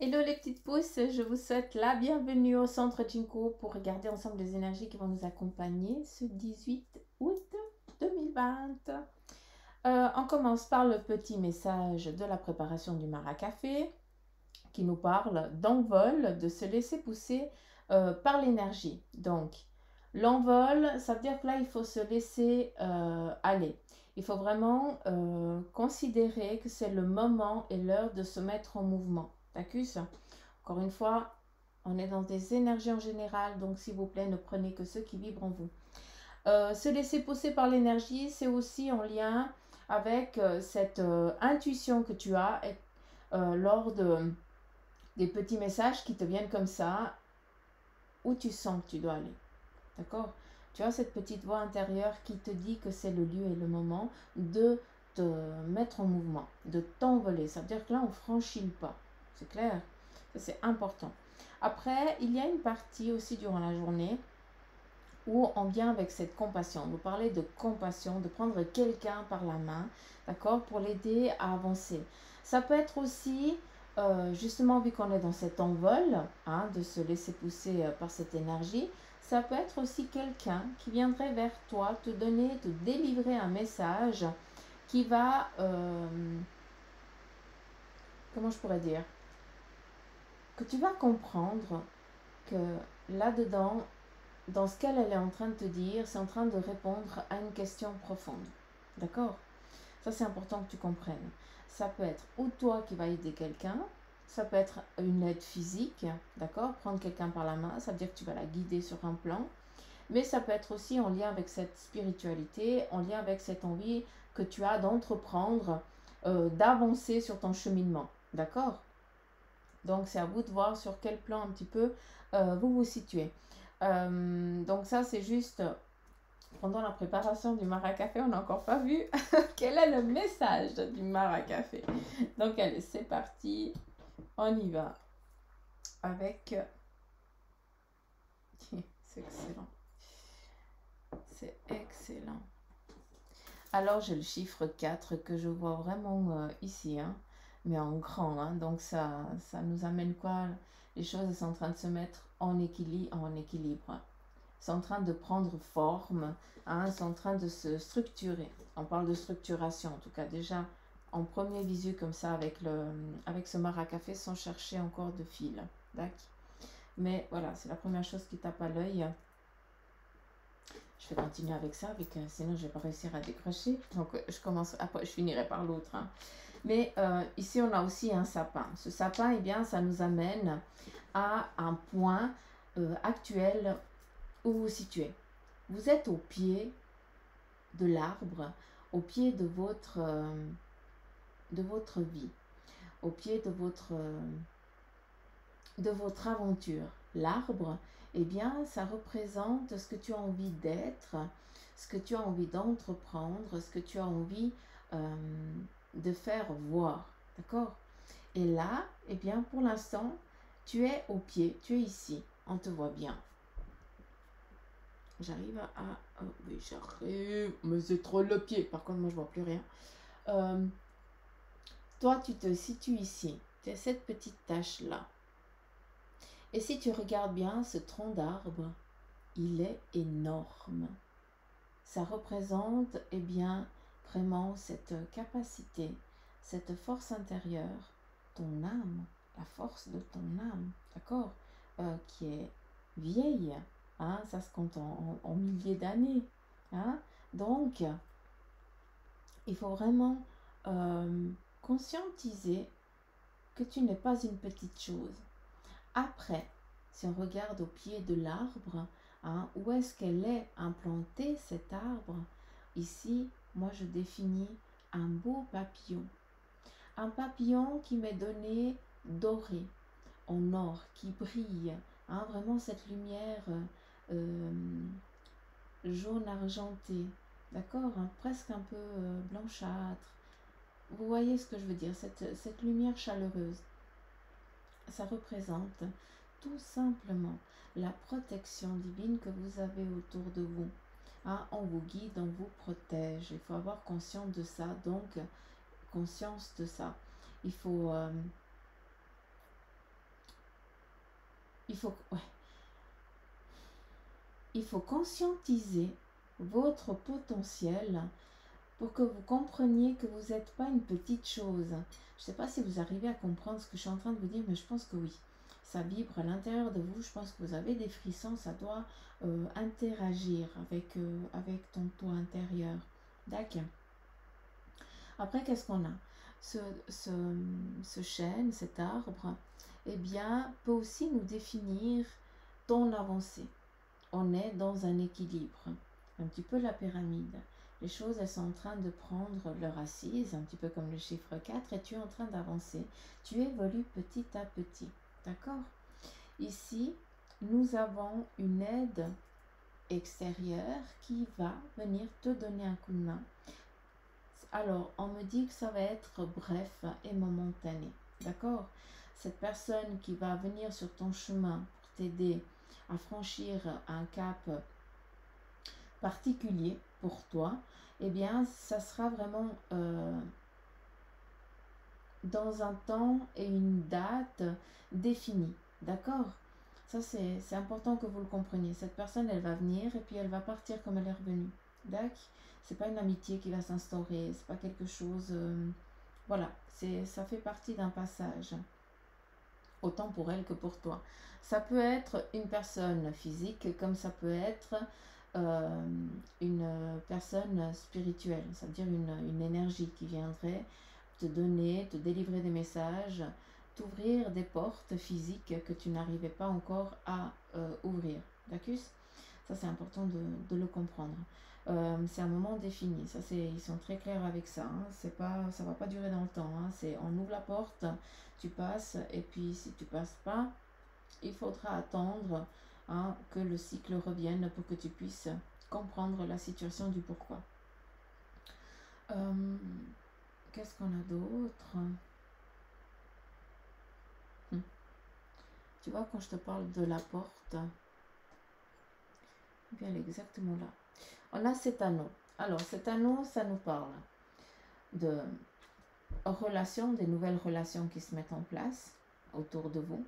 Hello les petites pousses, je vous souhaite la bienvenue au centre Jinko pour regarder ensemble les énergies qui vont nous accompagner ce 18 août 2020. On commence par le petit message de la préparation du Maracafé qui nous parle d'envol, de se laisser pousser par l'énergie. Donc, l'envol, ça veut dire que là, il faut se laisser aller. Il faut vraiment considérer que c'est le moment et l'heure de se mettre en mouvement. T'accuses? Encore une fois, on est dans des énergies en général, donc s'il vous plaît, ne prenez que ceux qui vibrent en vous. Se laisser pousser par l'énergie, c'est aussi en lien avec cette intuition que tu as lors des petits messages qui te viennent comme ça, où tu sens que tu dois aller. D'accord? Tu as cette petite voix intérieure qui te dit que c'est le lieu et le moment de te mettre en mouvement, de t'envoler. Ça veut dire que là, on ne franchit le pas. C'est clair? Ça, c'est important. Après, il y a une partie aussi durant la journée où on vient avec cette compassion. Vous parlez de compassion, de prendre quelqu'un par la main, d'accord, pour l'aider à avancer. Ça peut être aussi, justement, vu qu'on est dans cet envol, hein, de se laisser pousser par cette énergie, ça peut être aussi quelqu'un qui viendrait vers toi, te donner, te délivrer un message qui va, comment je pourrais dire, que tu vas comprendre que là-dedans, dans ce qu'elle est en train de te dire, c'est en train de répondre à une question profonde. D'accord? Ça, c'est important que tu comprennes. Ça peut être ou toi qui vas aider quelqu'un, ça peut être une aide physique, d'accord? Prendre quelqu'un par la main, ça veut dire que tu vas la guider sur un plan, mais ça peut être aussi en lien avec cette spiritualité, en lien avec cette envie que tu as d'entreprendre, d'avancer sur ton cheminement, d'accord? Donc, c'est à vous de voir sur quel plan un petit peu vous vous situez. Donc ça, c'est juste pendant la préparation du Maracafé, on n'a encore pas vu quel est le message du Maracafé. Donc allez, c'est parti, on y va avec... C'est excellent. C'est excellent. Alors j'ai le chiffre 4 que je vois vraiment ici, hein, mais en grand. Hein, donc ça nous amène quoi? Les choses sont en train de se mettre en équilibre. C'est en train de prendre forme, hein, c'est en train de se structurer. On parle de structuration, en tout cas déjà en premier visu comme ça avec ce maracafé sans chercher encore de fil. D'accord. Mais voilà, c'est la première chose qui tape à l'œil. Je vais continuer avec ça, sinon je vais pas réussir à décrocher. Donc je commence, après je finirai par l'autre. Hein. Mais ici on a aussi un sapin. Ce sapin, eh bien, ça nous amène à un point actuel où vous vous situez. Vous êtes au pied de l'arbre, au pied de votre vie, au pied de votre aventure. L'arbre, eh bien, ça représente ce que tu as envie d'être, ce que tu as envie d'entreprendre, ce que tu as envie de faire voir. D'accord? Et là, eh bien, pour l'instant, tu es au pied, tu es ici, on te voit bien. J'arrive à... Oh, oui, j'arrive, mais c'est trop le pied. Par contre, moi, je vois plus rien. Toi, tu te situes ici. Tu as cette petite tache-là. Et si tu regardes bien ce tronc d'arbre, il est énorme. Ça représente, eh bien, vraiment cette capacité, cette force intérieure, ton âme, la force de ton âme, d'accord, qui est vieille, hein, ça se compte en milliers d'années. Hein. Donc, il faut vraiment conscientiser que tu n'es pas une petite chose. Après, si on regarde au pied de l'arbre, hein, où est-ce qu'elle est implantée, cet arbre? Ici, moi je définis un beau papillon. Un papillon qui m'est donné doré, en or, qui brille. Hein, vraiment cette lumière jaune argenté. D'accord, hein, presque un peu blanchâtre. Vous voyez ce que je veux dire, cette lumière chaleureuse. Ça représente tout simplement la protection divine que vous avez autour de vous. Hein, on vous guide, on vous protège. Il faut avoir conscience de ça. Donc, conscience de ça. Il faut ouais, il faut conscientiser votre potentiel pour que vous compreniez que vous n'êtes pas une petite chose. Je ne sais pas si vous arrivez à comprendre ce que je suis en train de vous dire, mais je pense que oui. Ça vibre à l'intérieur de vous, je pense que vous avez des frissons, ça doit interagir avec ton toi intérieur. D'accord. Après, qu'est-ce qu'on a? Ce chêne, cet arbre, eh bien, peut aussi nous définir ton avancée. On est dans un équilibre, un petit peu la pyramide. Les choses, elles sont en train de prendre leur assise, un petit peu comme le chiffre 4, et tu es en train d'avancer. Tu évolues petit à petit. D'accord? Ici, nous avons une aide extérieure qui va venir te donner un coup de main. Alors, on me dit que ça va être bref et momentané. D'accord? Cette personne qui va venir sur ton chemin pour t'aider à franchir un cap particulier pour toi, eh bien, ça sera vraiment dans un temps et une date définie. D'accord? Ça, c'est important que vous le compreniez. Cette personne, elle va venir et puis elle va partir comme elle est revenue. D'accord? C'est pas une amitié qui va s'instaurer, c'est pas quelque chose... voilà, ça fait partie d'un passage. Autant pour elle que pour toi. Ça peut être une personne physique comme ça peut être une personne spirituelle. Ça veut dire une énergie qui viendrait te donner, te délivrer des messages, t'ouvrir des portes physiques que tu n'arrivais pas encore à ouvrir. D'accord? Ça, c'est important de le comprendre. C'est un moment défini. Ça, ils sont très clairs avec ça. Hein. Ça va pas durer dans le temps. Hein. On ouvre la porte, tu passes, et puis si tu passes pas, il faudra attendre que le cycle revienne pour que tu puisses comprendre la situation du pourquoi. Qu'est-ce qu'on a d'autre? Tu vois, quand je te parle de la porte, bien, elle est exactement là. On a cet anneau. Alors, cet anneau, ça nous parle de relations, des nouvelles relations qui se mettent en place autour de vous.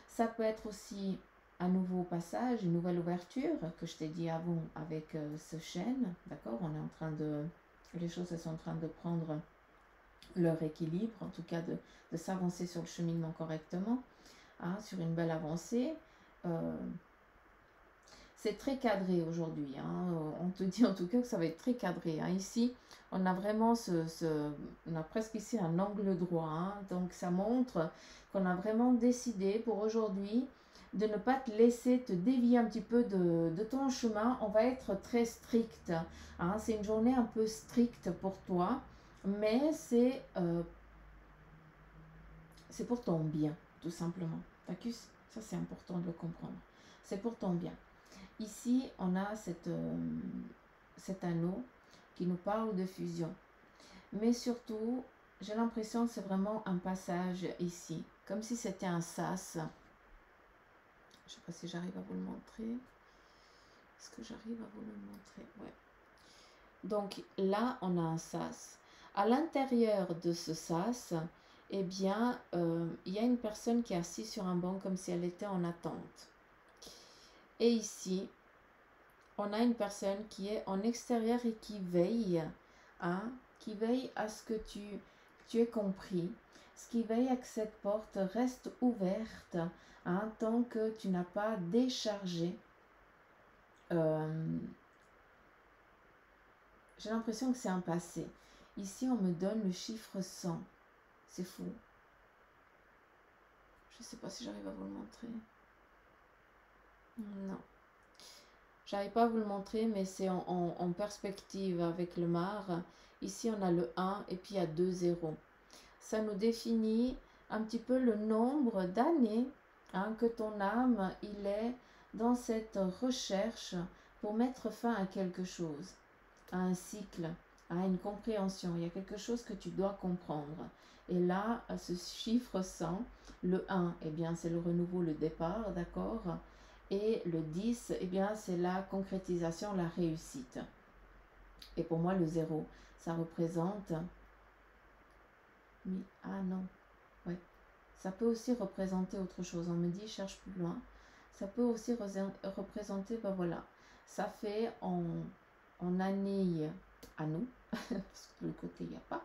Ça peut être aussi un nouveau passage, une nouvelle ouverture que je t'ai dit avant avec ce chêne. D'accord? On est en train de... Les choses elles sont en train de prendre leur équilibre, en tout cas de s'avancer sur le cheminement correctement, sur une belle avancée. C'est très cadré aujourd'hui. On te dit en tout cas que ça va être très cadré. Ici, on a vraiment on a presque ici un angle droit. Donc, ça montre qu'on a vraiment décidé pour aujourd'hui de ne pas te laisser te dévier un petit peu de ton chemin. On va être très strict. C'est une journée un peu stricte pour toi, mais c'est pour ton bien, tout simplement. D'accord? Ça, c'est important de le comprendre. C'est pour ton bien. Ici, on a cet anneau qui nous parle de fusion. Mais surtout, j'ai l'impression que c'est vraiment un passage ici. Comme si c'était un sas. Je ne sais pas si j'arrive à vous le montrer. Est-ce que j'arrive à vous le montrer? Ouais. Donc là, on a un sas. À l'intérieur de ce sas, eh bien, il y a une personne qui est assise sur un banc comme si elle était en attente. Et ici, on a une personne qui est en extérieur et qui veille à ce que tu aies compris, ce qui veille à que cette porte reste ouverte tant que tu n'as pas déchargé. J'ai l'impression que c'est un passé. Ici, on me donne le chiffre 100. C'est fou. Je ne sais pas si j'arrive à vous le montrer. Non. J'arrive pas à vous le montrer, mais c'est en perspective avec le mar. Ici, on a le 1 et puis il y a 2 zéros. Ça nous définit un petit peu le nombre d'années que ton âme, il est dans cette recherche pour mettre fin à quelque chose, à un cycle, à une compréhension. Il y a quelque chose que tu dois comprendre. Et là, ce chiffre 100, le 1, eh bien, c'est le renouveau, le départ, d'accord? Et le 10, eh bien, c'est la concrétisation, la réussite. Et pour moi, le 0, ça représente... Ah non, ouais. Ça peut aussi représenter autre chose. On me dit, cherche plus loin. ça peut aussi représenter, ben voilà, ça fait en année à nous, parce que de l'autre côté il n'y a pas,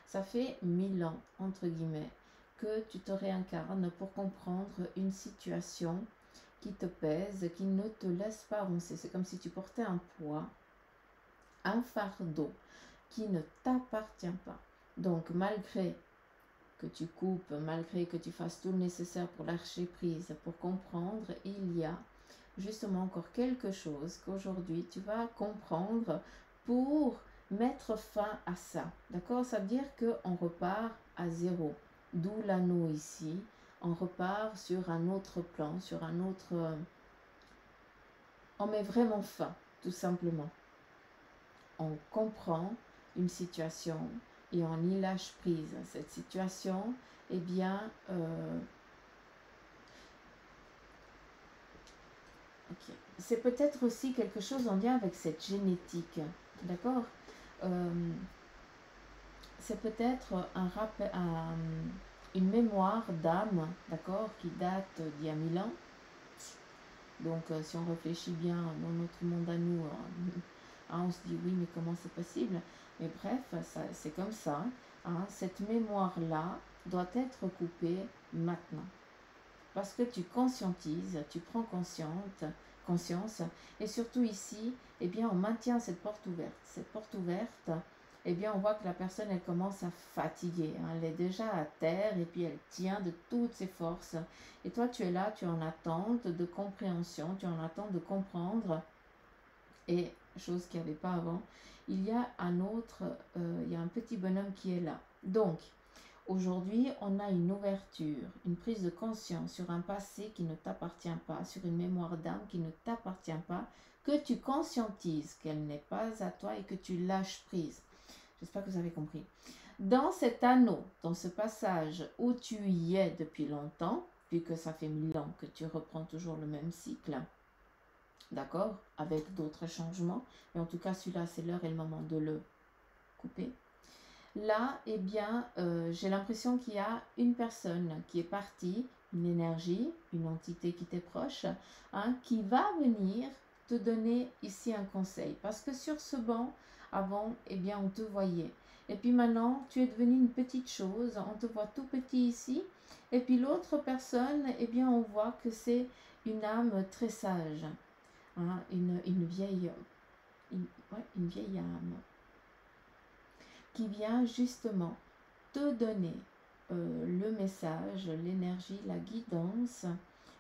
ça fait 1000 ans, entre guillemets, que tu te réincarnes pour comprendre une situation qui te pèse, qui ne te laisse pas avancer. C'est comme si tu portais un poids, un fardeau qui ne t'appartient pas. Donc malgré que tu coupes, malgré que tu fasses tout le nécessaire pour lâcher prise, pour comprendre, il y a justement encore quelque chose qu'aujourd'hui tu vas comprendre pour mettre fin à ça. D'accord? Ça veut dire qu'on repart à zéro. D'où l'anneau ici. On repart sur un autre plan, sur un autre... on met vraiment fin, tout simplement. On comprend une situation et on y lâche prise. Cette situation, eh bien, okay. C'est peut-être aussi quelque chose en lien avec cette génétique, d'accord? C'est peut-être une mémoire d'âme, d'accord, qui date d'il y a 1000 ans. Donc, si on réfléchit bien dans notre monde à nous, on se dit oui, mais comment c'est possible? Mais bref, c'est comme ça. Hein, cette mémoire-là doit être coupée maintenant. Parce que tu conscientises, tu prends conscience. Et surtout ici, eh bien, on maintient cette porte ouverte. Cette porte ouverte, eh bien, on voit que la personne, elle commence à fatiguer. Hein, elle est déjà à terre et puis elle tient de toutes ses forces. Et toi, tu es là, tu es en attente de compréhension, tu es en attente de comprendre. Et chose qu'il n'y avait pas avant, il y a il y a un petit bonhomme qui est là. Donc, aujourd'hui, on a une ouverture, une prise de conscience sur un passé qui ne t'appartient pas, sur une mémoire d'âme qui ne t'appartient pas, que tu conscientises qu'elle n'est pas à toi et que tu lâches prise. J'espère que vous avez compris. Dans cet anneau, dans ce passage où tu y es depuis longtemps, puisque ça fait 1000 ans que tu reprends toujours le même cycle, d'accord, avec d'autres changements, mais en tout cas celui-là c'est l'heure et le moment de le couper. Là, eh bien, j'ai l'impression qu'il y a une personne qui est partie, une énergie, une entité qui t'est proche, hein, qui va venir te donner ici un conseil. Parce que sur ce banc, avant, eh bien, on te voyait. Et puis maintenant, tu es devenu une petite chose, on te voit tout petit ici. Et puis l'autre personne, eh bien, on voit que c'est une âme très sage, hein, une vieille âme qui vient justement te donner le message, l'énergie, la guidance,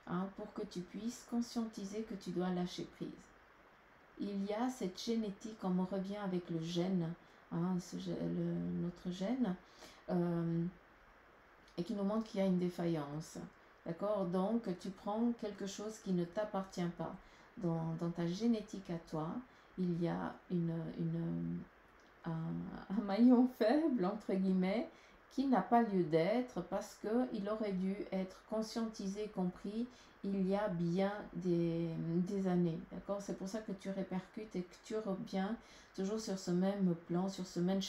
hein, pour que tu puisses conscientiser que tu dois lâcher prise. Il y a cette génétique, on revient avec le gène, hein, notre gène, et qui nous montre qu'il y a une défaillance. D'accord? Donc, tu prends quelque chose qui ne t'appartient pas. Dans ta génétique à toi, il y a un maillon faible, entre guillemets, qui n'a pas lieu d'être parce qu'il aurait dû être conscientisé, compris il y a bien des années. D'accord? C'est pour ça que tu répercutes et que tu reviens toujours sur ce même plan, sur ce même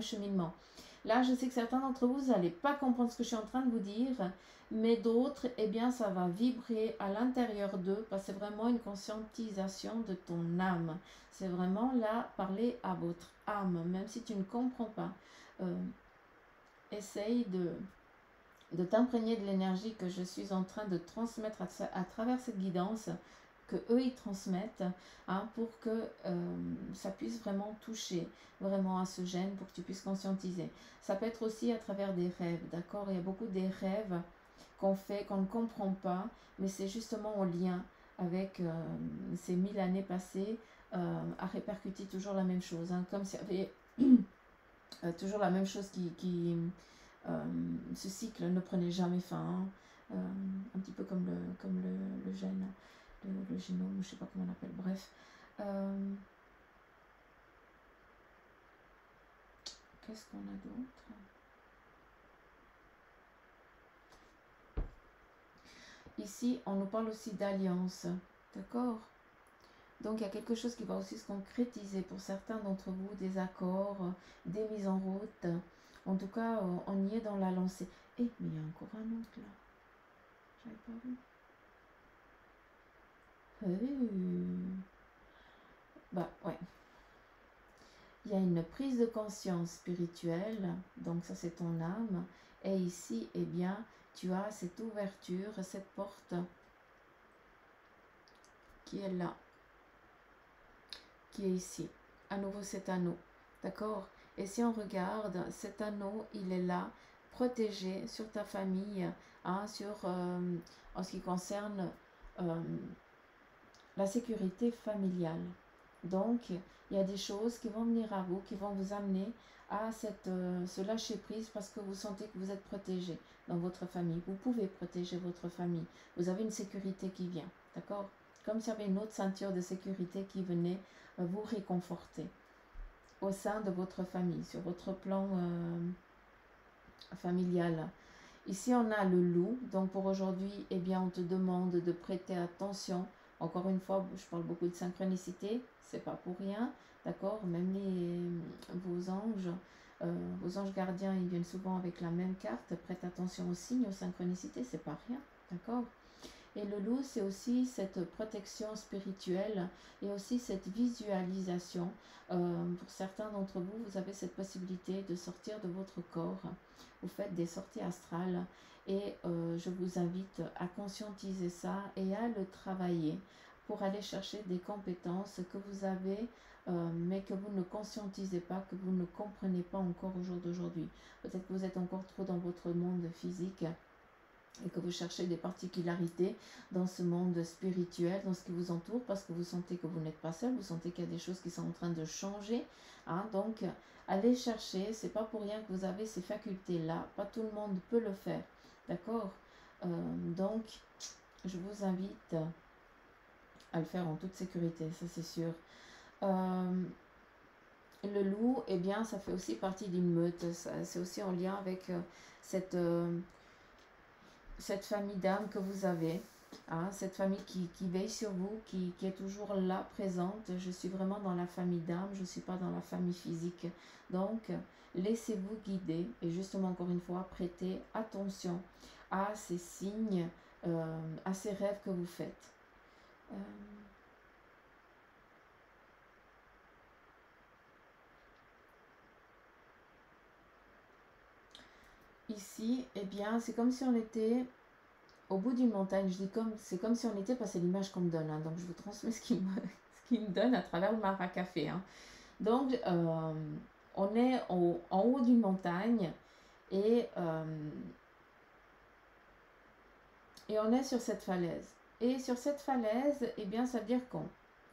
cheminement. Là, je sais que certains d'entre vous, vous n'allez pas comprendre ce que je suis en train de vous dire, mais d'autres, eh bien, ça va vibrer à l'intérieur d'eux parce que c'est vraiment une conscientisation de ton âme. C'est vraiment là, parler à votre âme, même si tu ne comprends pas. Essaye de t'imprégner de l'énergie que je suis en train de transmettre à travers cette guidance, que eux ils transmettent, hein, pour que ça puisse vraiment toucher vraiment à ce gène, pour que tu puisses conscientiser. Ça peut être aussi à travers des rêves, d'accord? Il y a beaucoup des rêves qu'on fait, qu'on ne comprend pas, mais c'est justement en lien avec ces 1000 années passées à répercuter toujours la même chose, hein, comme s'il y avait toujours la même chose ce cycle ne prenait jamais fin, hein, un petit peu comme le gène, le génome, je ne sais pas comment on appelle, bref. Qu'est-ce qu'on a d'autre? Ici, on nous parle aussi d'alliance, d'accord? Donc, il y a quelque chose qui va aussi se concrétiser pour certains d'entre vous, des accords, des mises en route. En tout cas, on y est dans la lancée. Mais il y a encore un autre là. J'avais pas vu. Bah ouais. Il y a une prise de conscience spirituelle, donc ça c'est ton âme. Et ici, eh bien, tu as cette ouverture, cette porte qui est là, qui est ici. À nouveau cet anneau, d'accord? Et si on regarde, cet anneau, il est là, protégé sur ta famille, hein, en ce qui concerne la sécurité familiale. Donc, il y a des choses qui vont venir à vous, qui vont vous amener à ce lâcher prise parce que vous sentez que vous êtes protégé dans votre famille. Vous pouvez protéger votre famille. Vous avez une sécurité qui vient, d'accord? Comme s'il y avait une autre ceinture de sécurité qui venait vous réconforter au sein de votre famille, sur votre plan familial. Ici, on a le loup. Donc, pour aujourd'hui, eh bien, on te demande de prêter attention. Encore une fois, je parle beaucoup de synchronicité. C'est pas pour rien. D'accord? Même vos anges gardiens, ils viennent souvent avec la même carte. Prête attention aux signes, aux synchronicités. C'est pas rien. D'accord? Et le loup, c'est aussi cette protection spirituelle et aussi cette visualisation. Pour certains d'entre vous, vous avez cette possibilité de sortir de votre corps. Vous faites des sorties astrales et je vous invite à conscientiser ça et à le travailler pour aller chercher des compétences que vous avez mais que vous ne conscientisez pas, que vous ne comprenez pas encore au jour d'aujourd'hui. Peut-être que vous êtes encore trop dans votre monde physique et que vous cherchez des particularités dans ce monde spirituel, dans ce qui vous entoure, parce que vous sentez que vous n'êtes pas seul, vous sentez qu'il y a des choses qui sont en train de changer. Hein, donc, allez chercher, c'est pas pour rien que vous avez ces facultés-là, pas tout le monde peut le faire, d'accord? Donc, je vous invite à le faire en toute sécurité, ça c'est sûr. Le loup, eh bien, ça fait aussi partie d'une meute, c'est aussi en lien avec cette famille d'âmes que vous avez, hein, cette famille qui veille sur vous, qui est toujours là, présente. Je suis vraiment dans la famille d'âmes, je ne suis pas dans la famille physique. Donc, laissez-vous guider et justement, encore une fois, prêtez attention à ces signes, à ces rêves que vous faites. Ici, eh bien, c'est comme si on était au bout d'une montagne. Je dis c'est comme si on était, parce que c'est l'image qu'on me donne, hein, donc je vous transmets ce qu'il me donne à travers le Maracafé. Hein. Donc, on est en haut d'une montagne et on est sur cette falaise. Et sur cette falaise, eh bien, ça veut dire qu'on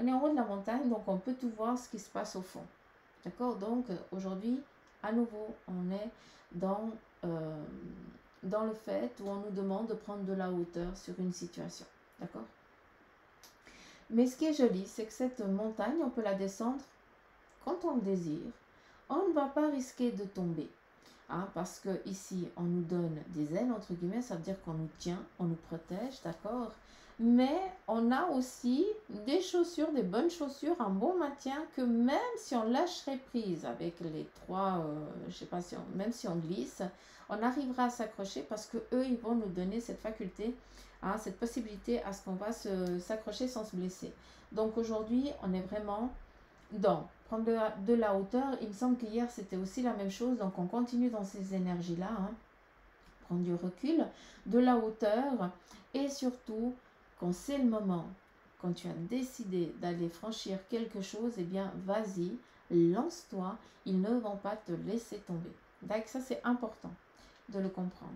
est en haut de la montagne, donc on peut tout voir ce qui se passe au fond. D'accord? Donc, aujourd'hui, à nouveau, on est dans le fait où on nous demande de prendre de la hauteur sur une situation. D'accord? Mais ce qui est joli, c'est que cette montagne, on peut la descendre quand on le désire. On ne va pas risquer de tomber. Hein, parce que ici, on nous donne des ailes, entre guillemets, ça veut dire qu'on nous tient, on nous protège, d'accord? Mais on a aussi des chaussures, des bonnes chaussures, un bon maintien, que même si on lâcherait prise avec les trois, je sais pas, même si on glisse, on arrivera à s'accrocher parce que eux, ils vont nous donner cette faculté, hein, cette possibilité à ce qu'on va s'accrocher sans se blesser. Donc aujourd'hui, on est vraiment dans prendre de la hauteur. Il me semble qu'hier, c'était aussi la même chose. Donc on continue dans ces énergies-là, hein, prendre du recul, de la hauteur et surtout, quand c'est le moment, quand tu as décidé d'aller franchir quelque chose, eh bien, vas-y, lance-toi. Ils ne vont pas te laisser tomber. Donc ça, c'est important de le comprendre.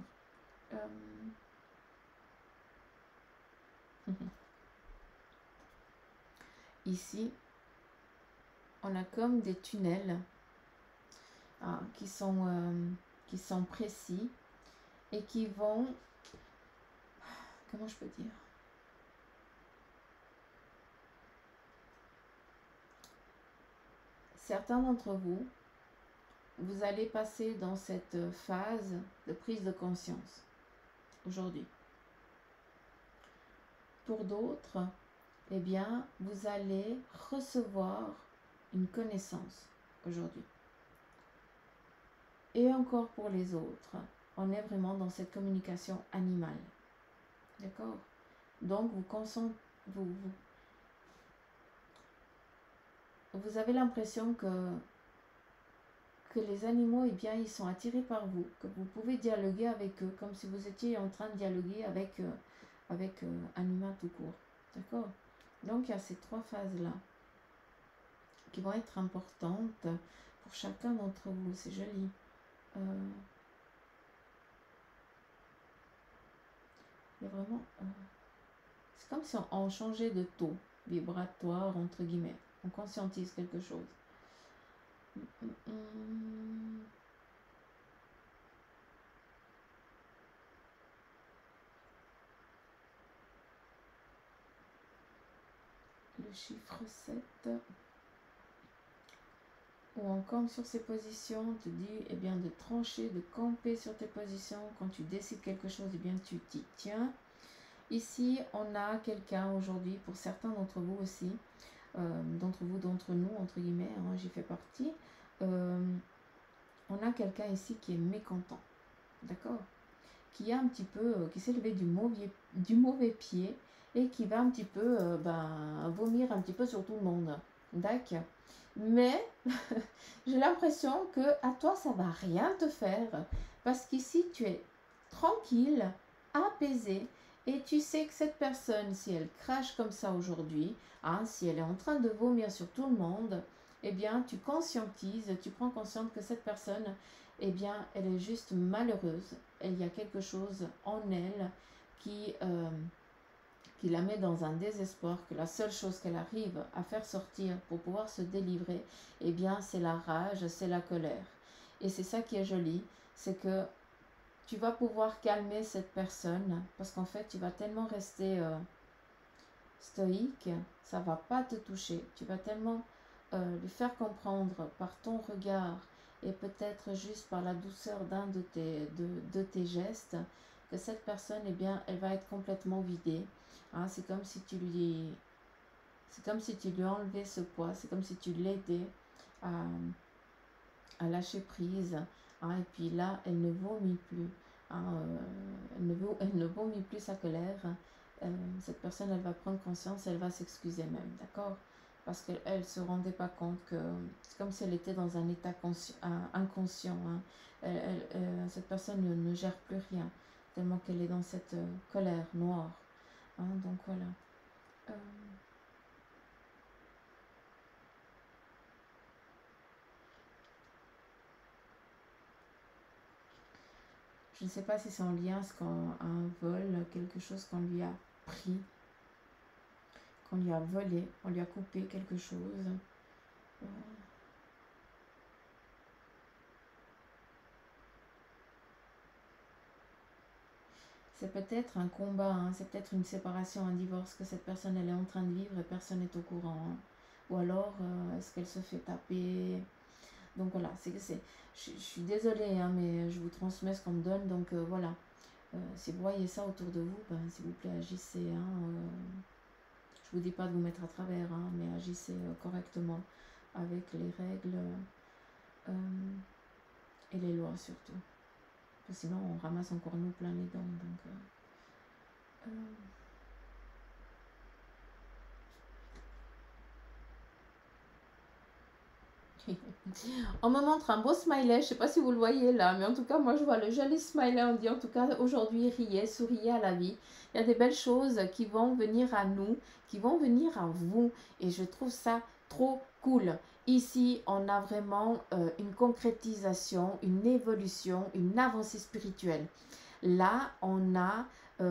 Ici, on a comme des tunnels qui sont précis et qui vont, comment je peux dire, certains d'entre vous, vous allez passer dans cette phase de prise de conscience aujourd'hui. Pour d'autres, eh bien, vous allez recevoir une connaissance aujourd'hui. Et encore pour les autres, on est vraiment dans cette communication animale. D'accord? Donc, vous avez l'impression que les animaux, eh bien, ils sont attirés par vous, que vous pouvez dialoguer avec eux, comme si vous étiez en train de dialoguer avec un humain tout court. D'accord? Donc, il y a ces trois phases-là qui vont être importantes pour chacun d'entre vous. C'est joli. Il y a vraiment... c'est comme si on changeait de taux vibratoire, entre guillemets. On conscientise quelque chose. Le chiffre 7. Ou encore sur ces positions, on te dit eh bien, de trancher, de camper sur tes positions. Quand tu décides quelque chose, eh bien, tu t'y tiens. Ici, on a quelqu'un aujourd'hui, pour certains d'entre vous aussi, d'entre nous, entre guillemets, hein, j'y fais partie, on a quelqu'un ici qui est mécontent, d'accord, qui a un petit peu, qui s'est levé du mauvais pied et qui va un petit peu vomir un petit peu sur tout le monde, d'accord. Mais j'ai l'impression que à toi ça va rien te faire parce qu'ici tu es tranquille, apaisé et tu sais que cette personne, si elle crache comme ça aujourd'hui, hein, si elle est en train de vomir sur tout le monde, eh bien tu conscientises, tu prends conscience que cette personne, eh bien elle est juste malheureuse. Il y a quelque chose en elle qui la met dans un désespoir, que la seule chose qu'elle arrive à faire sortir pour pouvoir se délivrer, eh bien, c'est la rage, c'est la colère. Et c'est ça qui est joli, c'est que tu vas pouvoir calmer cette personne, parce qu'en fait, tu vas tellement rester stoïque, ça va pas te toucher. Tu vas tellement lui faire comprendre par ton regard et peut-être juste par la douceur d'un de tes gestes, que cette personne, eh bien, elle va être complètement vidée. Hein, c'est comme si tu lui enlevais ce poids, c'est comme si tu l'aidais à lâcher prise. Hein, et puis là, elle ne vomit plus. Hein, elle ne vomit plus sa colère. Cette personne, elle va prendre conscience, elle va s'excuser même, d'accord? Parce qu'elle ne se rendait pas compte que c'est comme si elle était dans un état inconscient. Hein. Cette personne ne gère plus rien, tellement qu'elle est dans cette colère noire. Hein, donc voilà. Je ne sais pas si c'est en lien avec un vol, quelque chose qu'on lui a pris, qu'on lui a volé, on lui a coupé quelque chose. C'est peut-être un combat, hein, c'est peut-être une séparation, un divorce que cette personne elle est en train de vivre et personne n'est au courant. Hein. Ou alors, est-ce qu'elle se fait taper? Donc voilà, je suis désolée, hein, mais je vous transmets ce qu'on me donne. Donc voilà, si vous voyez ça autour de vous, ben, s'il vous plaît, agissez. Hein, je vous dis pas de vous mettre à travers, hein, mais agissez correctement avec les règles et les lois surtout. Parce que sinon, on ramasse encore nous plein les dents. Donc, on me montre un beau smiley, je sais pas si vous le voyez là, mais en tout cas moi je vois le joli smiley, on dit en tout cas aujourd'hui riez, souriez à la vie. Il y a des belles choses qui vont venir à nous, qui vont venir à vous et je trouve ça trop cool. Ici on a vraiment une concrétisation, une évolution, une avancée spirituelle. Là on a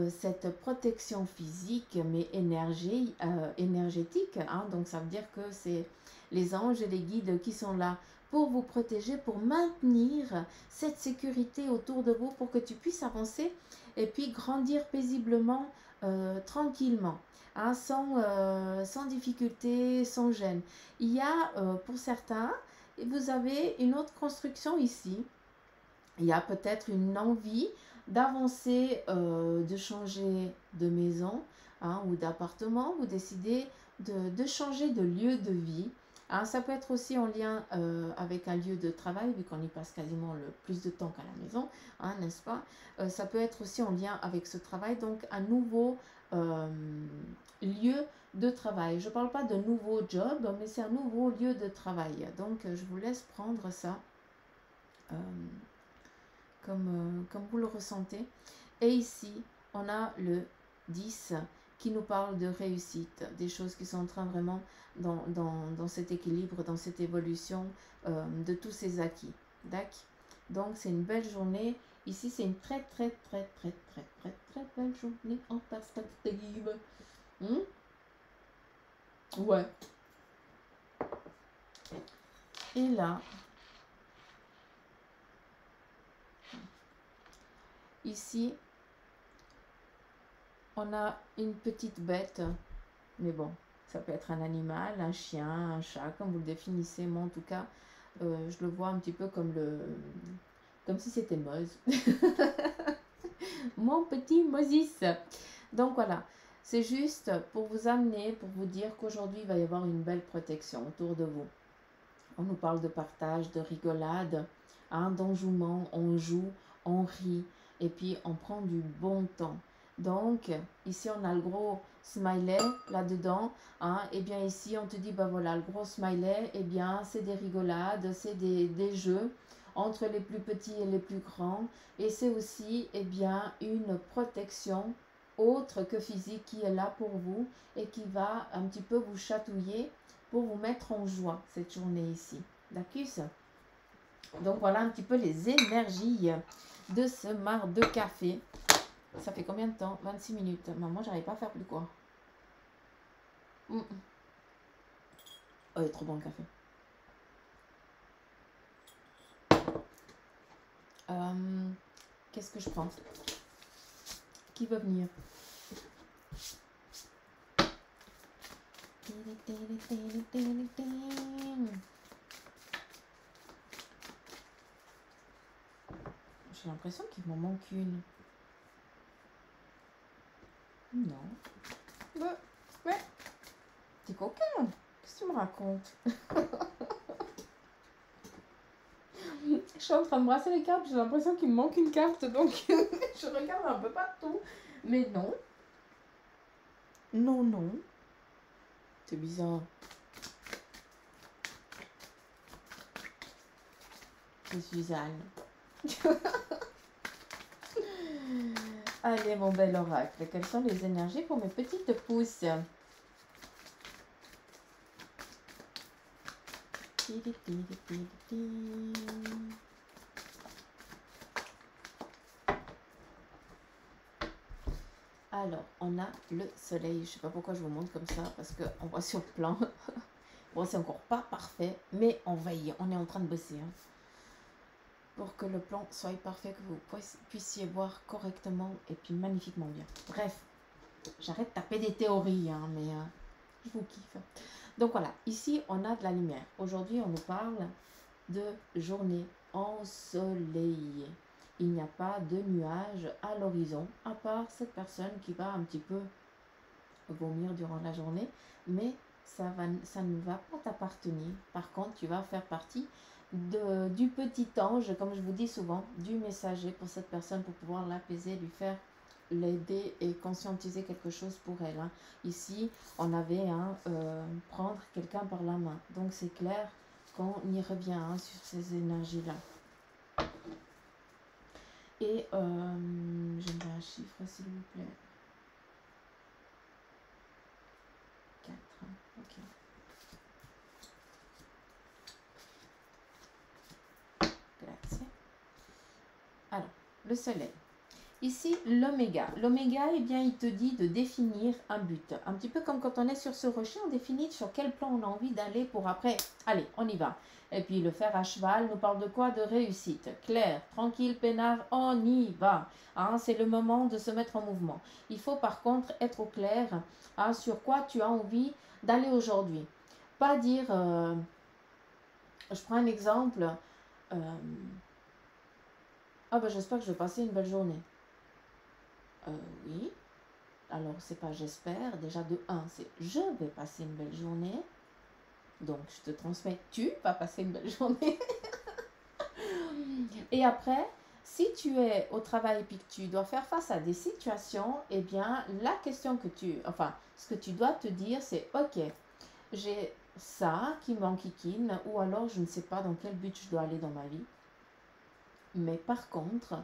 cette protection physique mais énergétique, hein, donc ça veut dire que c'est les anges et les guides qui sont là pour vous protéger, pour maintenir cette sécurité autour de vous, pour que tu puisses avancer et puis grandir paisiblement, tranquillement, hein, sans difficulté, sans gêne. Il y a pour certains, vous avez une autre construction ici. Il y a peut-être une envie d'avancer, de changer de maison, hein, ou d'appartement. Vous décidez de changer de lieu de vie. Hein, ça peut être aussi en lien avec un lieu de travail, vu qu'on y passe quasiment le plus de temps qu'à la maison, hein, n'est-ce pas? Ça peut être aussi en lien avec ce travail, donc un nouveau lieu de travail. Je ne parle pas de nouveau job, mais c'est un nouveau lieu de travail. Donc, je vous laisse prendre ça comme vous le ressentez. Et ici, on a le 10 qui nous parle de réussite, des choses qui sont en train vraiment dans cet équilibre, dans cette évolution de tous ces acquis. D'accord? Donc, c'est une belle journée. Ici, c'est une très belle journée en perspective. Ouais. Et là, ici, on a une petite bête, mais bon, ça peut être un animal, un chien, un chat, comme vous le définissez. Moi, en tout cas, je le vois un petit peu comme si c'était Moz. Mon petit Moses. Donc voilà, c'est juste pour vous amener, pour vous dire qu'aujourd'hui, il va y avoir une belle protection autour de vous. On nous parle de partage, de rigolade, hein, d'enjouement, on joue, on rit, et puis on prend du bon temps. Donc, ici, on a le gros smiley là-dedans. Hein, et bien ici, on te dit, ben voilà, le gros smiley, et bien, c'est des rigolades, c'est des jeux entre les plus petits et les plus grands. Et c'est aussi, eh bien, une protection autre que physique qui est là pour vous et qui va un petit peu vous chatouiller pour vous mettre en joie cette journée ici. D'accord? Donc voilà un petit peu les énergies de ce marc de café. Ça fait combien de temps? 26 minutes. Maman, j'arrive pas à faire plus quoi. Oh, il est trop bon le café. Qu'est-ce que je prends? Qui veut venir? J'ai l'impression qu'il m'en manque une. Non. Ouais. T'es coquin. Qu'est-ce que tu me racontes? Je suis en train de brasser les cartes. J'ai l'impression qu'il me manque une carte. Donc, je regarde un peu partout. Mais non. Non. C'est bizarre. C'est Suzanne. Allez, mon bel oracle. Quelles sont les énergies pour mes petites pousses? Alors, on a le soleil. Je ne sais pas pourquoi je vous montre comme ça, parce qu'on voit sur le plan. Bon, c'est encore pas parfait, mais on veille. On est en train de bosser. Hein, pour que le plan soit parfait, que vous puissiez voir correctement et puis magnifiquement bien. Bref, j'arrête de taper des théories, hein, mais je vous kiffe. Donc voilà, ici, on a de la lumière. Aujourd'hui, on nous parle de journée ensoleillée. Il n'y a pas de nuages à l'horizon, à part cette personne qui va un petit peu vomir durant la journée, mais ça ne va pas t'appartenir. Par contre, tu vas faire partie du petit ange, comme je vous dis souvent, du messager pour cette personne, pour pouvoir l'apaiser, lui faire l'aider et conscientiser quelque chose pour elle. Hein. Ici, on avait prendre quelqu'un par la main. Donc, c'est clair qu'on y revient sur ces énergies-là. Et j'aimerais un chiffre, s'il vous plaît. 4. Ok. Grazie. Alors, le soleil. Ici, l'oméga. L'oméga, eh bien, il te dit de définir un but. Un petit peu comme quand on est sur ce rocher, on définit sur quel plan on a envie d'aller pour après. Allez, on y va. Et puis, le fer à cheval nous parle de quoi? De réussite. Clair, tranquille, peinard, on y va. Hein, c'est le moment de se mettre en mouvement. Il faut par contre être au clair sur quoi tu as envie d'aller aujourd'hui. Pas dire, je prends un exemple, j'espère que je vais passer une belle journée. Oui. Alors, c'est pas j'espère. Déjà, de 1, c'est je vais passer une belle journée. Donc, je te transmets, tu vas passer une belle journée. Et après, si tu es au travail et que tu dois faire face à des situations, eh bien, la question que ce que tu dois te dire, c'est, ok, j'ai ça qui m'enquiquine, ou alors je ne sais pas dans quel but je dois aller dans ma vie. Mais par contre,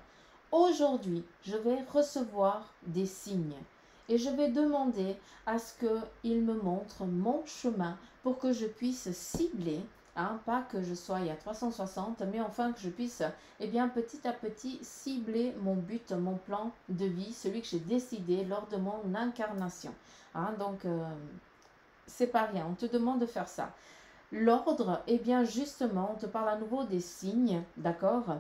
aujourd'hui, je vais recevoir des signes et je vais demander à ce qu'il me montre mon chemin pour que je puisse cibler, hein, pas que je sois à 360, mais enfin que je puisse, eh bien, petit à petit cibler mon but, mon plan de vie, celui que j'ai décidé lors de mon incarnation. Hein, donc, c'est pas rien, on te demande de faire ça. L'ordre, eh bien, justement, on te parle à nouveau des signes, d'accord?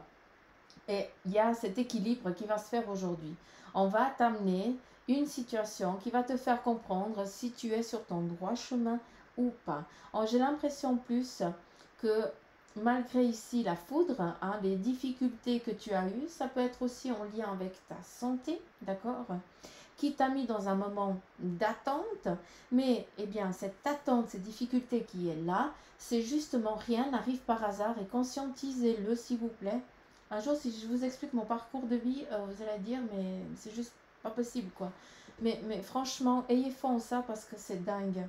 Et il y a cet équilibre qui va se faire aujourd'hui. On va t'amener une situation qui va te faire comprendre si tu es sur ton droit chemin ou pas. J'ai l'impression plus que malgré ici la foudre, hein, les difficultés que tu as eues, ça peut être aussi en lien avec ta santé, d'accord? Qui t'a mis dans un moment d'attente, mais eh bien cette attente, cette difficulté qui est là, c'est justement rien n'arrive par hasard et conscientisez-le s'il vous plaît. Un jour, si je vous explique mon parcours de vie, vous allez dire, mais c'est juste pas possible, quoi. Mais franchement, ayez foi en ça parce que c'est dingue.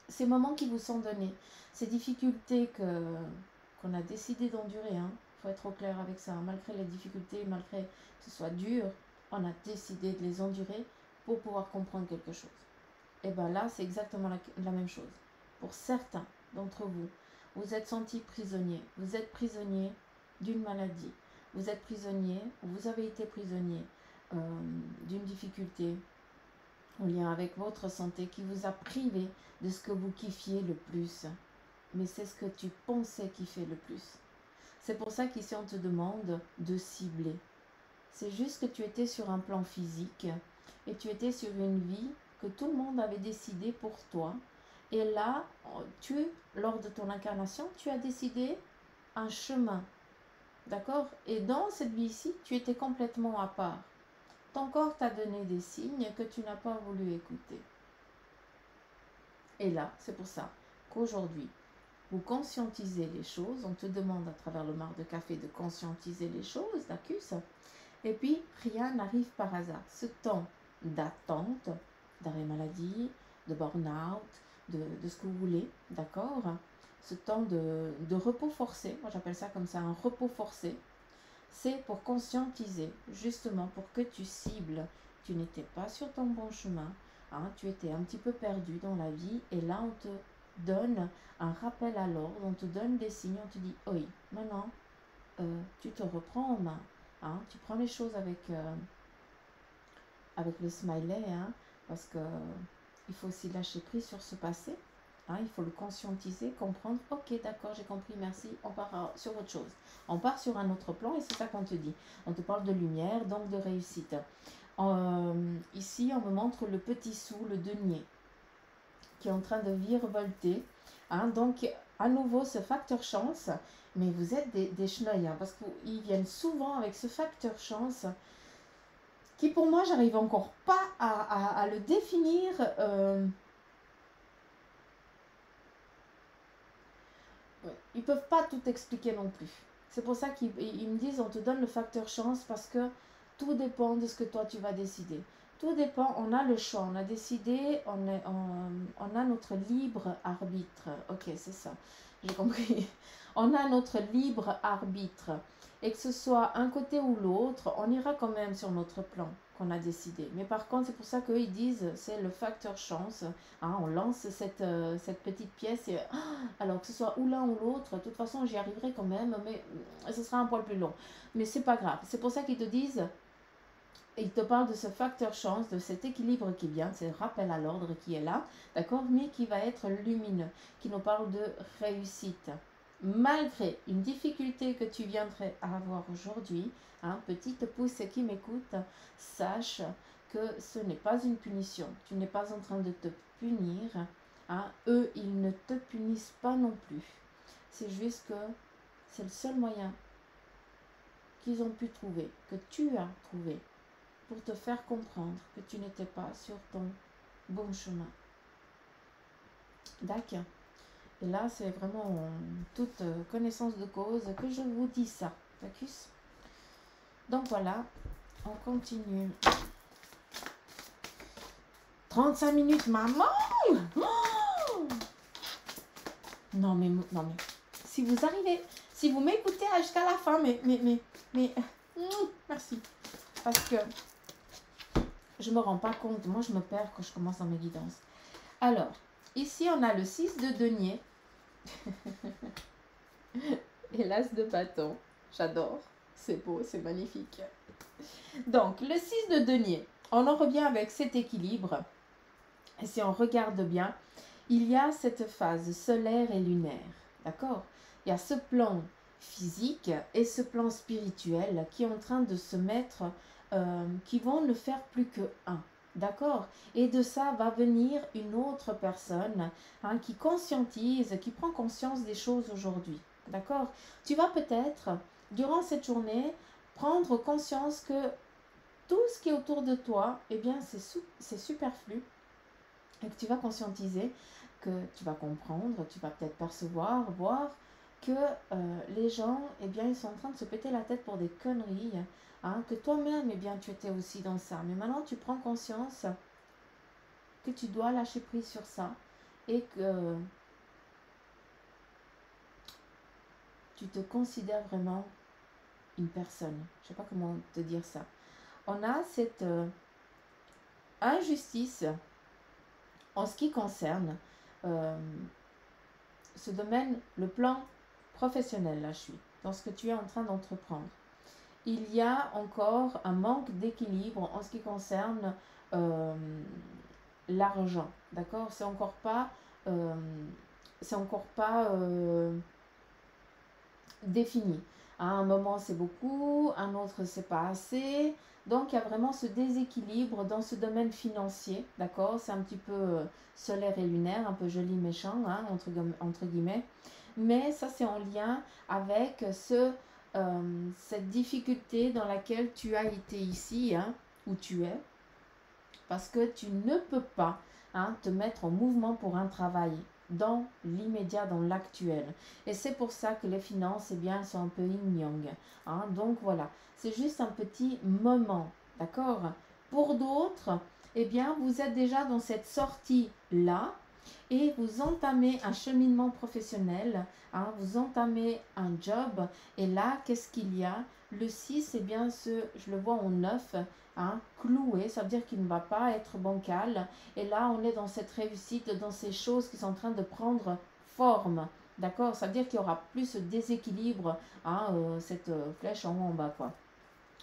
Ces moments qui vous sont donnés, ces difficultés qu'on a décidé d'endurer, hein, faut être au clair avec ça, hein, malgré les difficultés, malgré que ce soit dur, on a décidé de les endurer pour pouvoir comprendre quelque chose. Et bien là, c'est exactement la même chose. Pour certains d'entre vous, vous êtes sentis prisonniers. Vous êtes prisonnier d'une maladie. Vous êtes prisonnier, ou vous avez été prisonnier d'une difficulté en lien avec votre santé qui vous a privé de ce que vous kiffiez le plus. Mais c'est ce que tu pensais kiffer le plus. C'est pour ça qu'ici on te demande de cibler. C'est juste que tu étais sur un plan physique et tu étais sur une vie que tout le monde avait décidé pour toi. Et là, lors de ton incarnation, tu as décidé un chemin. D'accord? Et dans cette vie-ci, tu étais complètement à part. Ton corps t'a donné des signes que tu n'as pas voulu écouter. Et là, c'est pour ça qu'aujourd'hui, vous conscientisez les choses. On te demande à travers le marc de café de conscientiser les choses, d'accord? Et puis, rien n'arrive par hasard. Ce temps d'attente, d'arrêt maladie, de burn-out, de ce que vous voulez, d'accord? Ce temps de repos forcé, moi j'appelle ça comme ça, un repos forcé, c'est pour conscientiser, justement pour que tu cibles. Tu n'étais pas sur ton bon chemin, hein, tu étais un petit peu perdu dans la vie, et là on te donne un rappel à l'ordre, on te donne des signes, on te dit, oui, maintenant, tu te reprends en main. Hein, tu prends les choses avec le smiley, hein, parce que il faut aussi lâcher prise sur ce passé. Hein, il faut le conscientiser, comprendre. Ok, d'accord, j'ai compris, merci. On part sur autre chose. On part sur un autre plan et c'est ça qu'on te dit. On te parle de lumière, donc de réussite. Ici, on me montre le petit sou, le denier, qui est en train de virevolter. Hein, donc, à nouveau, ce facteur chance. Mais vous êtes des chenilles, hein, parce qu'ils viennent souvent avec ce facteur chance qui, pour moi, j'arrive encore pas à le définir. Ils peuvent pas tout expliquer non plus. C'est pour ça qu'ils me disent, on te donne le facteur chance parce que tout dépend de ce que toi tu vas décider. Tout dépend, on a le choix, on a décidé, on a notre libre arbitre. Ok, c'est ça, j'ai compris. On a notre libre arbitre. Et que ce soit un côté ou l'autre, on ira quand même sur notre plan qu'on a décidé. Mais par contre, c'est pour ça qu'eux, ils disent, c'est le facteur chance. Hein, on lance cette petite pièce et alors que ce soit ou l'un ou l'autre, de toute façon, j'y arriverai quand même, mais ce sera un poil plus long. Mais c'est pas grave. C'est pour ça qu'ils te disent, ils te parlent de ce facteur chance, de cet équilibre qui vient, c'est le rappel à l'ordre qui est là, d'accord, mais qui va être lumineux, qui nous parle de réussite. Malgré une difficulté que tu viendrais à avoir aujourd'hui, hein, petite pouce qui m'écoute, sache que ce n'est pas une punition. Tu n'es pas en train de te punir. Hein. Eux, ils ne te punissent pas non plus. C'est juste que c'est le seul moyen qu'ils ont pu trouver, que tu as trouvé, pour te faire comprendre que tu n'étais pas sur ton bon chemin. D'accord. Et là, c'est vraiment en toute connaissance de cause que je vous dis ça. D'accord? Donc voilà, on continue. 35 minutes, maman! Oh, non, mais, si vous arrivez, si vous m'écoutez jusqu'à la fin, merci. Parce que je me rends pas compte, moi je me perds quand je commence dans mes guidances. Alors, ici on a le 6 de denier. Et l'as de bâton. J'adore. C'est beau, c'est magnifique. Donc, le 6 de denier. On en revient avec cet équilibre. Et si on regarde bien, il y a cette phase solaire et lunaire. D'accord? Il y a ce plan physique et ce plan spirituel qui est en train de se mettre, qui vont ne faire plus que un. D'accord? Et de ça va venir une autre personne qui conscientise, qui prend conscience des choses aujourd'hui. D'accord? Tu vas peut-être, durant cette journée, prendre conscience que tout ce qui est autour de toi, eh bien, c'est superflu et que tu vas conscientiser, que tu vas comprendre, tu vas peut-être percevoir, voir que les gens, eh bien, ils sont en train de se péter la tête pour des conneries, que toi-même, eh bien, tu étais aussi dans ça. Mais maintenant, tu prends conscience que tu dois lâcher prise sur ça et que tu te considères vraiment une personne. Je ne sais pas comment te dire ça. On a cette injustice en ce qui concerne ce domaine, le plan professionnel, là je suis, dans ce que tu es en train d'entreprendre. Il y a encore un manque d'équilibre en ce qui concerne l'argent, d'accord? C'est encore pas, défini. À un moment c'est beaucoup, un autre c'est pas assez. Donc il y a vraiment ce déséquilibre dans ce domaine financier, d'accord? C'est un petit peu solaire et lunaire, un peu joli méchant, entre guillemets. Mais ça c'est en lien avec cette difficulté dans laquelle tu as été ici, où tu es, parce que tu ne peux pas te mettre en mouvement pour un travail dans l'immédiat, dans l'actuel. Et c'est pour ça que les finances, eh bien, sont un peu yin-yang. Donc voilà, c'est juste un petit moment, d'accord? Pour d'autres, eh bien, vous êtes déjà dans cette sortie-là et vous entamez un cheminement professionnel, vous entamez un job. Et là, qu'est-ce qu'il y a? Le 6, eh bien, je le vois en 9, cloué, ça veut dire qu'il ne va pas être bancal. Et là, on est dans cette réussite, dans ces choses qui sont en train de prendre forme. D'accord? Ça veut dire qu'il y aura plus ce déséquilibre, cette flèche en haut en bas, quoi.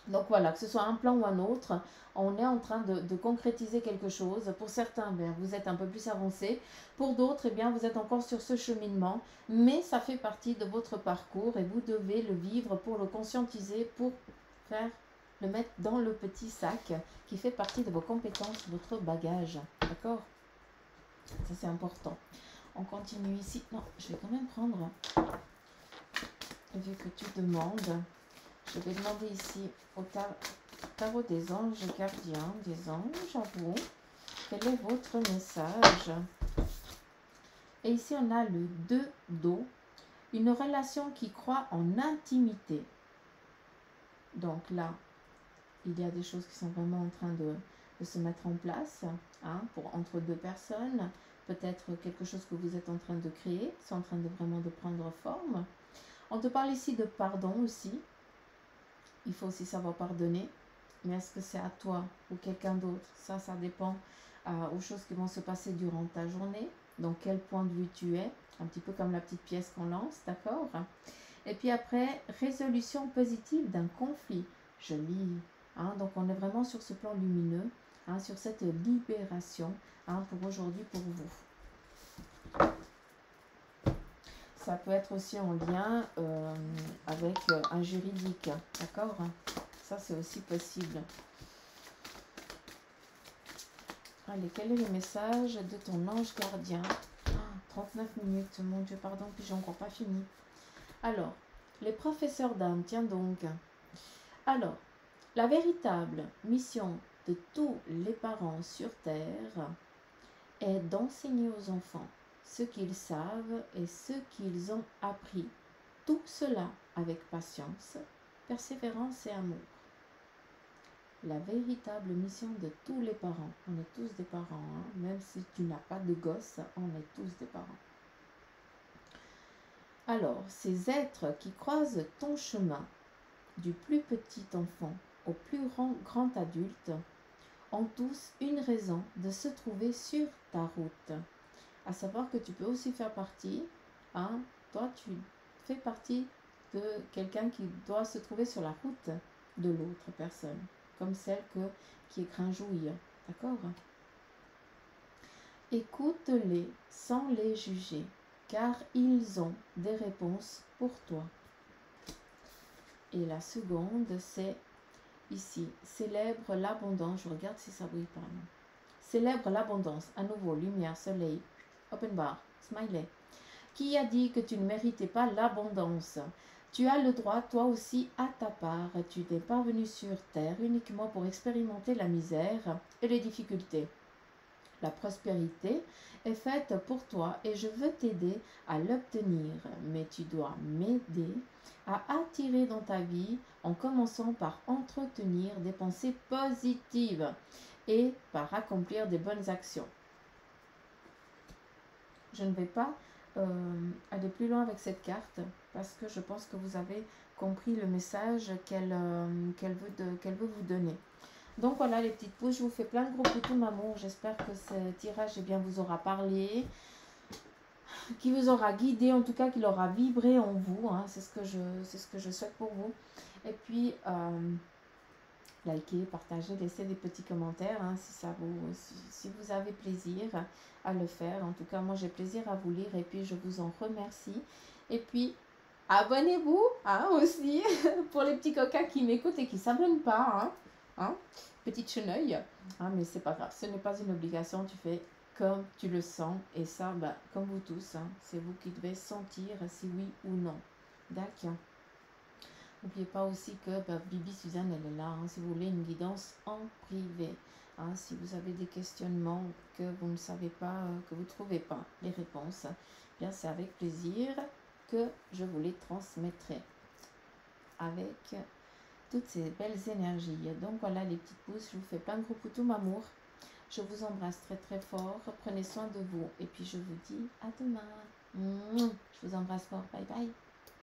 Donc voilà, que ce soit un plan ou un autre, on est en train de concrétiser quelque chose. Pour certains, bien, vous êtes un peu plus avancé. Pour d'autres, eh bien, vous êtes encore sur ce cheminement. Mais ça fait partie de votre parcours et vous devez le vivre pour le conscientiser, pour le mettre dans le petit sac qui fait partie de vos compétences, votre bagage. D'accord? Ça, c'est important. On continue ici. Non, je vais quand même prendre, vu que tu demandes, je vais demander ici au tarot des anges gardiens, des anges à vous, quel est votre message? Et ici, on a le 2 d'eau, une relation qui croit en intimité. Donc là, il y a des choses qui sont vraiment en train de se mettre en place, entre deux personnes. Peut-être quelque chose que vous êtes en train de créer, c'est en train de vraiment de prendre forme. On te parle ici de pardon aussi. Il faut aussi savoir pardonner. Mais est-ce que c'est à toi ou quelqu'un d'autre? Ça dépend aux choses qui vont se passer durant ta journée. Donc, quel point de vue tu es. Un petit peu comme la petite pièce qu'on lance, d'accord? Et puis après, résolution positive d'un conflit. Joli. Donc, on est vraiment sur ce plan lumineux, sur cette libération pour aujourd'hui, pour vous. Ça peut être aussi en lien avec un juridique, d'accord? Ça, c'est aussi possible. Allez, quel est le message de ton ange gardien? 39 minutes, mon Dieu, pardon, puis j'ai encore pas fini. Alors, les professeurs d'âme, tiens donc. Alors, la véritable mission de tous les parents sur Terre est d'enseigner aux enfants ce qu'ils savent et ce qu'ils ont appris. Tout cela avec patience, persévérance et amour. La véritable mission de tous les parents, on est tous des parents, hein? Même si tu n'as pas de gosse, on est tous des parents. Alors, ces êtres qui croisent ton chemin, du plus petit enfant au plus grand adulte, ont tous une raison de se trouver sur ta route. À savoir que tu peux aussi faire partie, hein, toi tu fais partie de quelqu'un qui doit se trouver sur la route de l'autre personne, comme celle qui est grinjouille, d'accord? Écoute-les sans les juger, car ils ont des réponses pour toi. Et la seconde, c'est ici, célèbre l'abondance. Je regarde si ça brille pas. Non. Célèbre l'abondance. À nouveau, lumière, soleil, open bar, smiley. Qui a dit que tu ne méritais pas l'abondance? Tu as le droit, toi aussi, à ta part. Tu n'es pas venu sur terre uniquement pour expérimenter la misère et les difficultés. La prospérité est faite pour toi et je veux t'aider à l'obtenir. Mais tu dois m'aider à attirer dans ta vie en commençant par entretenir des pensées positives et par accomplir des bonnes actions. Je ne vais pas aller plus loin avec cette carte parce que je pense que vous avez compris le message qu'elle veut vous donner. Donc voilà les petites pouces, je vous fais plein de gros poutous maman. J'espère que ce tirage vous aura parlé, qui vous aura guidé, en tout cas qu'il aura vibré en vous. Hein, c'est ce que je souhaite pour vous. Et puis likez, partagez, laissez des petits commentaires hein, si vous avez plaisir à le faire. En tout cas moi j'ai plaisir à vous lire et puis je vous en remercie. Et puis abonnez-vous hein, aussi pour les petits coquins qui m'écoutent et qui ne s'abonnent pas. Hein, petite chenille, hein, mais c'est pas grave, ce n'est pas une obligation, tu fais comme tu le sens et ça, comme vous tous, hein, c'est vous qui devez sentir si oui ou non. D'accord. N'oubliez pas aussi que Bibi Suzanne, elle est là, hein, si vous voulez une guidance en privé. Hein, si vous avez des questionnements que vous ne savez pas, que vous ne trouvez pas les réponses, bien c'est avec plaisir que je vous les transmettrai avec toutes ces belles énergies. Donc voilà les petites pouces, je vous fais plein de gros poutous m'amour. Je vous embrasse très très fort, prenez soin de vous et puis je vous dis à demain. Je vous embrasse fort, bye bye.